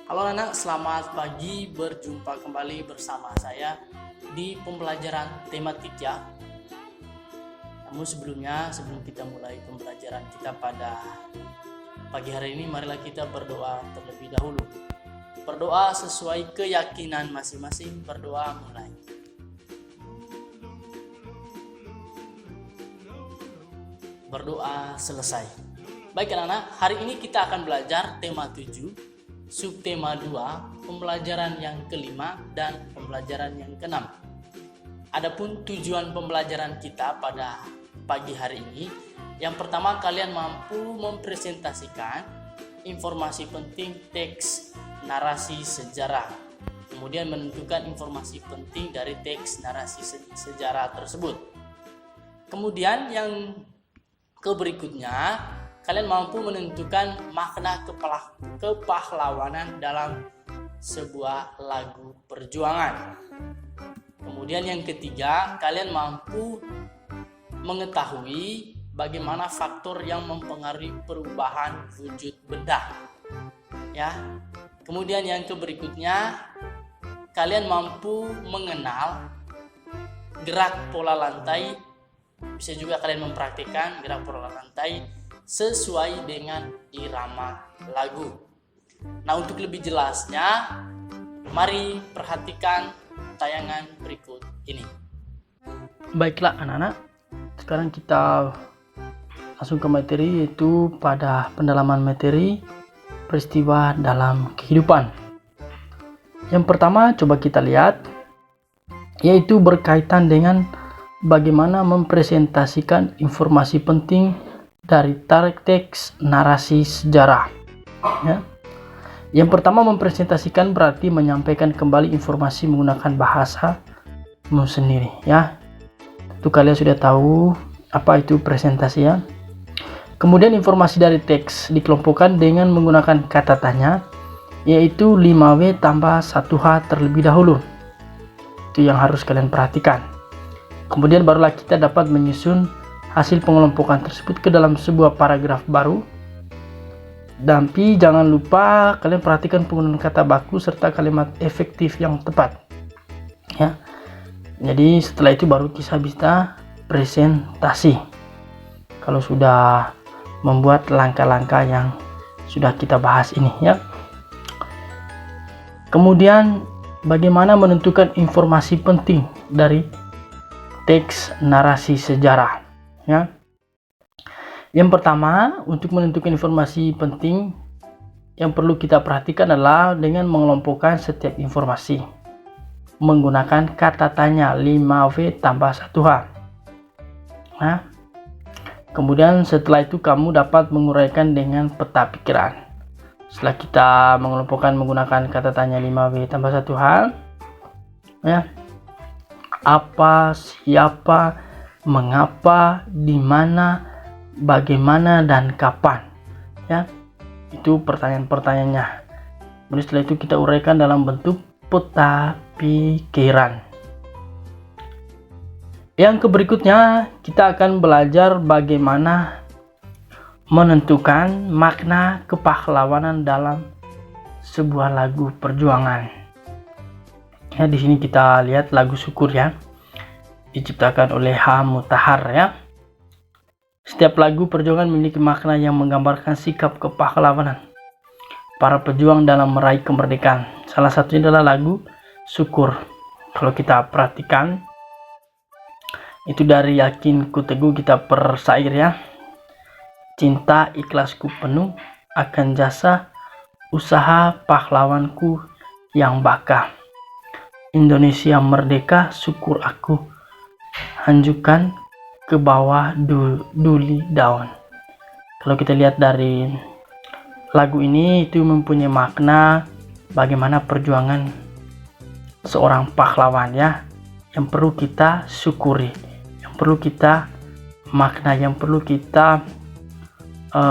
Halo anak, selamat pagi, berjumpa kembali bersama saya di pembelajaran tematik ya. Namun sebelum kita mulai pembelajaran kita pada pagi hari ini, marilah kita berdoa terlebih dahulu. Berdoa sesuai keyakinan masing-masing, berdoa mulai. Berdoa selesai. Baik anak-anak, hari ini kita akan belajar tema 7, subtema 2, pembelajaran yang kelima dan pembelajaran yang keenam. Adapun tujuan pembelajaran kita pada pagi hari ini, yang pertama kalian mampu mempresentasikan informasi penting teks narasi sejarah. Kemudian menentukan informasi penting dari teks narasi sejarah tersebut. Kemudian yang berikutnya, kalian mampu menentukan makna kepahlawanan dalam sebuah lagu perjuangan. Kemudian yang ketiga, kalian mampu mengetahui bagaimana faktor yang mempengaruhi perubahan wujud benda. Ya. Kemudian yang berikutnya, kalian mampu mengenal gerak pola lantai. Bisa juga kalian mempraktikkan gerak pola lantai sesuai dengan irama lagu. Nah, untuk lebih jelasnya, mari perhatikan tayangan berikut ini. Baiklah anak-anak, sekarang kita langsung ke materi, yaitu pada pendalaman materi peristiwa dalam kehidupan. Yang pertama coba kita lihat, yaitu berkaitan dengan bagaimana mempresentasikan informasi penting dari teks narasi sejarah. Ya. Yang pertama, mempresentasikan berarti menyampaikan kembali informasi menggunakan bahasa sendiri. Ya, itu kalian sudah tahu apa itu presentasi ya. Kemudian informasi dari teks dikelompokkan dengan menggunakan kata tanya, yaitu 5W tambah 1H terlebih dahulu. Itu yang harus kalian perhatikan. Kemudian barulah kita dapat menyusun hasil pengelompokan tersebut ke dalam sebuah paragraf baru. Tapi jangan lupa kalian perhatikan penggunaan kata baku serta kalimat efektif yang tepat. Ya. Jadi setelah itu baru kita bisa presentasi. Kalau sudah membuat langkah-langkah yang sudah kita bahas ini ya. Kemudian bagaimana menentukan informasi penting dari teks narasi sejarah ya. Yang pertama, untuk menentukan informasi penting yang perlu kita perhatikan adalah dengan mengelompokkan setiap informasi menggunakan kata tanya 5W tambah 1H. Nah, kemudian setelah itu kamu dapat menguraikan dengan peta pikiran. Setelah kita mengelompokkan menggunakan kata tanya 5W tambah 1H ya, apa, siapa, mengapa, di mana, bagaimana, dan kapan ya, itu pertanyaan-pertanyaannya. Kemudian setelah itu kita uraikan dalam bentuk peta pikiran. Yang berikutnya kita akan belajar bagaimana menentukan makna kepahlawanan dalam sebuah lagu perjuangan. Ya, di sini kita lihat lagu Syukur ya, diciptakan oleh H. Mutahar ya. Setiap lagu perjuangan memiliki makna yang menggambarkan sikap kepahlawanan para pejuang dalam meraih kemerdekaan. Salah satunya adalah lagu Syukur. Kalau kita perhatikan, itu dari Yakin Ku Teguh kita persair ya. Cinta ikhlasku penuh akan jasa usaha pahlawanku yang baka. Indonesia merdeka, syukur aku, hanjukan ke bawah duli daun. Kalau kita lihat dari lagu ini, itu mempunyai makna bagaimana perjuangan seorang pahlawan ya, yang perlu kita syukuri, yang perlu kita makna, yang perlu kita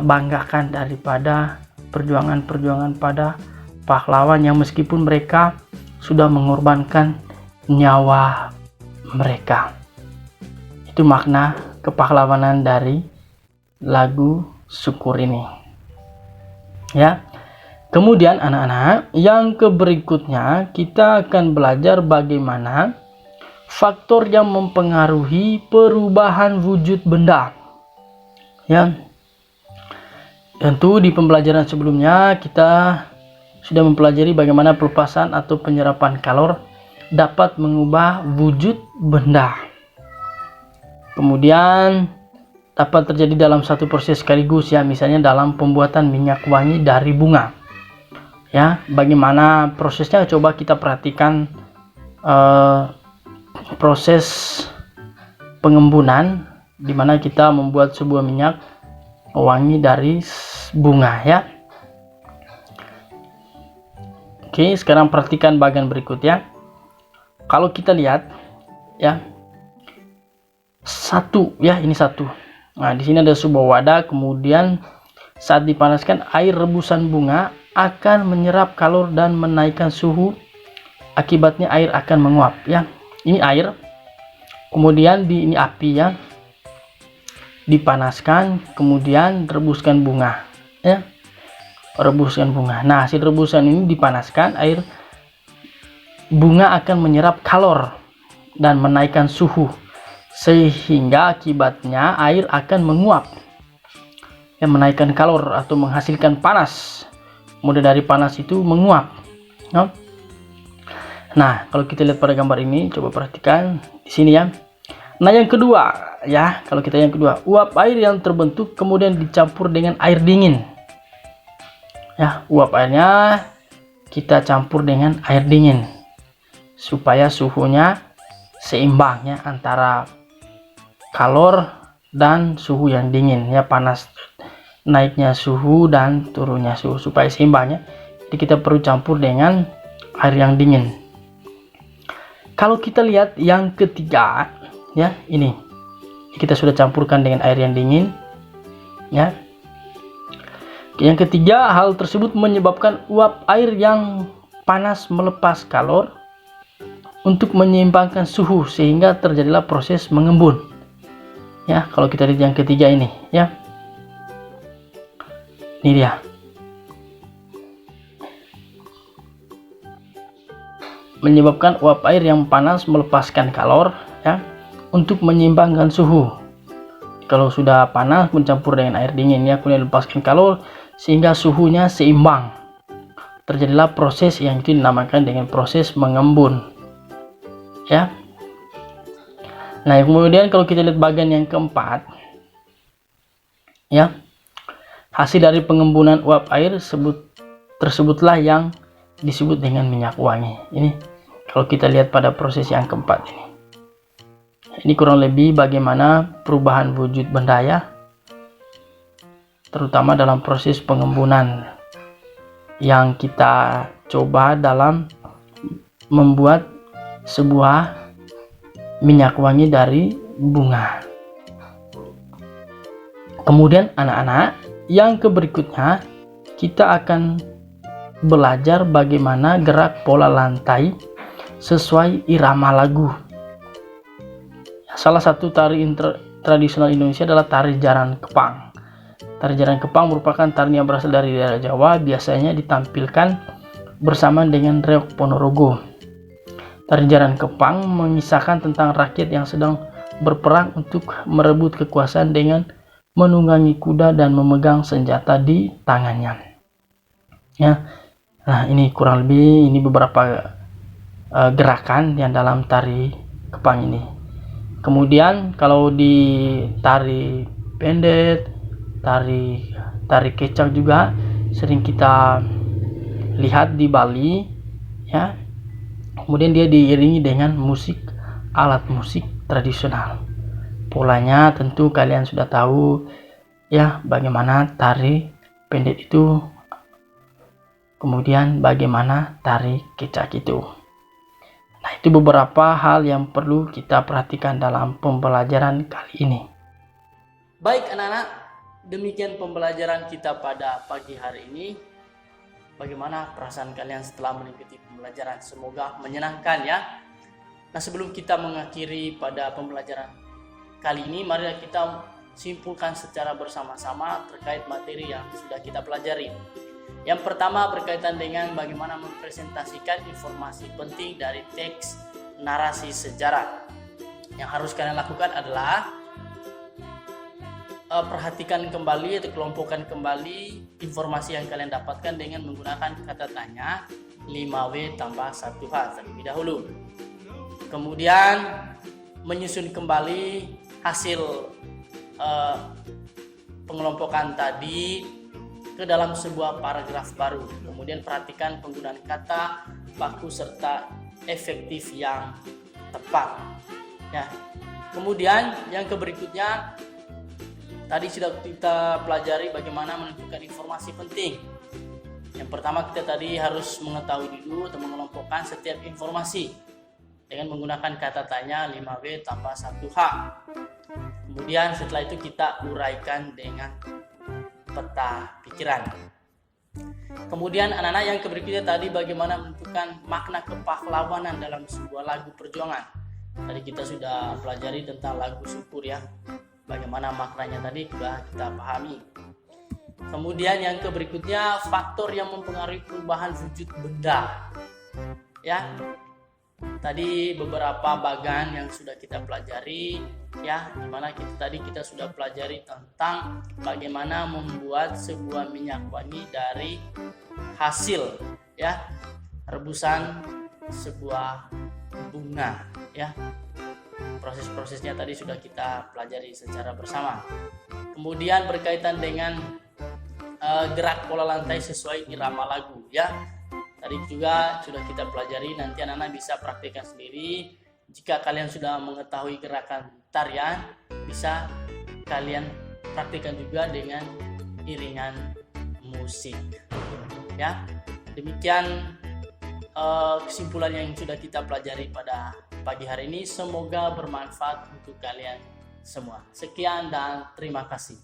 banggakan daripada perjuangan-perjuangan pada pahlawan yang meskipun mereka sudah mengorbankan nyawa mereka. Itu makna kepahlawanan dari lagu Syukur ini. Ya. Kemudian anak-anak, yang berikutnya kita akan belajar bagaimana faktor yang mempengaruhi perubahan wujud benda. Ya. Tentu di pembelajaran sebelumnya kita sudah mempelajari bagaimana pelepasan atau penyerapan kalor dapat mengubah wujud benda. Kemudian dapat terjadi dalam satu proses sekaligus, ya, misalnya dalam pembuatan minyak wangi dari bunga. Ya, bagaimana prosesnya? Coba kita perhatikan proses pengembunan di mana kita membuat sebuah minyak wangi dari bunga, ya. Oke, sekarang perhatikan bagian berikutnya. Kalau kita lihat, ya, satu, ya, ini satu. Nah, di sini ada sebuah wadah, kemudian saat dipanaskan air rebusan bunga akan menyerap kalor dan menaikkan suhu. Akibatnya air akan menguap, ya. Ini air. Kemudian ini api, ya. Dipanaskan, kemudian rebuskan bunga, ya. Rebuskan bunga. Nah, hasil rebusan ini dipanaskan, air bunga akan menyerap kalor dan menaikkan suhu, sehingga akibatnya air akan menguap, ya, menaikkan kalor atau menghasilkan panas. Kemudian dari panas itu menguap, ya. Nah, kalau kita lihat pada gambar ini, coba perhatikan di sini, ya. Nah, yang kedua, ya, kalau kita yang kedua, uap air yang terbentuk kemudian dicampur dengan air dingin. Ya, uap airnya kita campur dengan air dingin supaya suhunya seimbang, ya, antara kalor dan suhu yang dingin, ya, panas naiknya suhu dan turunnya suhu supaya seimbang, ya. Jadi kita perlu campur dengan air yang dingin. Kalau kita lihat yang ketiga, ya, ini kita sudah campurkan dengan air yang dingin, ya. Yang ketiga, hal tersebut menyebabkan uap air yang panas melepas kalor untuk menyeimbangkan suhu sehingga terjadilah proses mengembun. Ya, kalau kita lihat yang ketiga ini, ya. Ini dia. Menyebabkan uap air yang panas melepaskan kalor, ya, untuk menyeimbangkan suhu. Kalau sudah panas mencampur dengan air dingin, ya, kemudian lepaskan kalor sehingga suhunya seimbang. Terjadilah proses yang itu dinamakan dengan proses mengembun, ya. Nah, kemudian kalau kita lihat bagian yang keempat, ya, hasil dari pengembunan uap air tersebutlah yang disebut dengan minyak wangi. Ini kalau kita lihat pada proses yang keempat ini. Ini kurang lebih bagaimana perubahan wujud benda, ya, terutama dalam proses pengembunan yang kita coba dalam membuat sebuah minyak wangi dari bunga. Kemudian anak-anak, yang berikutnya kita akan belajar bagaimana gerak pola lantai sesuai irama lagu. Salah satu tari tradisional Indonesia adalah tari jaran kepang. Tari jaran kepang merupakan tari yang berasal dari daerah Jawa, biasanya ditampilkan bersama dengan reog Ponorogo. Tari jaran kepang mengisahkan tentang rakyat yang sedang berperang untuk merebut kekuasaan dengan menunggangi kuda dan memegang senjata di tangannya. Ya. Nah, ini kurang lebih beberapa gerakan yang dalam tari kepang ini. Kemudian kalau di tari pendet, tari kecak juga sering kita lihat di Bali, ya. Kemudian dia diiringi dengan alat musik tradisional. Polanya tentu kalian sudah tahu, ya, bagaimana tari pendet itu, kemudian bagaimana tari kecak itu. Nah, itu beberapa hal yang perlu kita perhatikan dalam pembelajaran kali ini. Baik anak-anak, demikian pembelajaran kita pada pagi hari ini. Bagaimana perasaan kalian setelah mengikuti pembelajaran? Semoga menyenangkan, ya. Nah, sebelum kita mengakhiri pada pembelajaran kali ini, mari kita simpulkan secara bersama-sama terkait materi yang sudah kita pelajari. Yang pertama berkaitan dengan bagaimana mempresentasikan informasi penting dari teks narasi sejarah. Yang harus kalian lakukan adalah perhatikan kembali atau kelompokkan kembali informasi yang kalian dapatkan dengan menggunakan kata tanya 5W tambah 1H terlebih dahulu. Kemudian menyusun kembali hasil pengelompokan tadi ke dalam sebuah paragraf baru. Kemudian perhatikan penggunaan kata, baku, serta efektif yang tepat. Ya. Kemudian yang berikutnya tadi sudah kita pelajari bagaimana menentukan informasi penting. Yang pertama kita tadi harus mengetahui dulu atau mengelompokkan setiap informasi dengan menggunakan kata tanya 5W tambah 1H. Kemudian setelah itu kita uraikan dengan peta pikiran. Kemudian anak-anak yang berikutnya tadi bagaimana menentukan makna kepahlawanan dalam sebuah lagu perjuangan. Tadi kita sudah pelajari tentang lagu syukur ya. Bagaimana maknanya tadi sudah kita pahami. Kemudian yang berikutnya faktor yang mempengaruhi perubahan wujud benda. Ya. Tadi beberapa bagan yang sudah kita pelajari ya, dimana kita sudah pelajari tentang bagaimana membuat sebuah minyak wangi dari hasil ya rebusan sebuah bunga ya. Proses-prosesnya tadi sudah kita pelajari secara bersama. Kemudian berkaitan dengan gerak pola lantai sesuai irama lagu ya. Tadi juga sudah kita pelajari, nanti anak-anak bisa praktikkan sendiri. Jika kalian sudah mengetahui gerakan tarian, bisa kalian praktikkan juga dengan iringan musik. Ya, demikian kesimpulan yang sudah kita pelajari pada pagi hari ini. Semoga bermanfaat untuk kalian semua. Sekian dan terima kasih.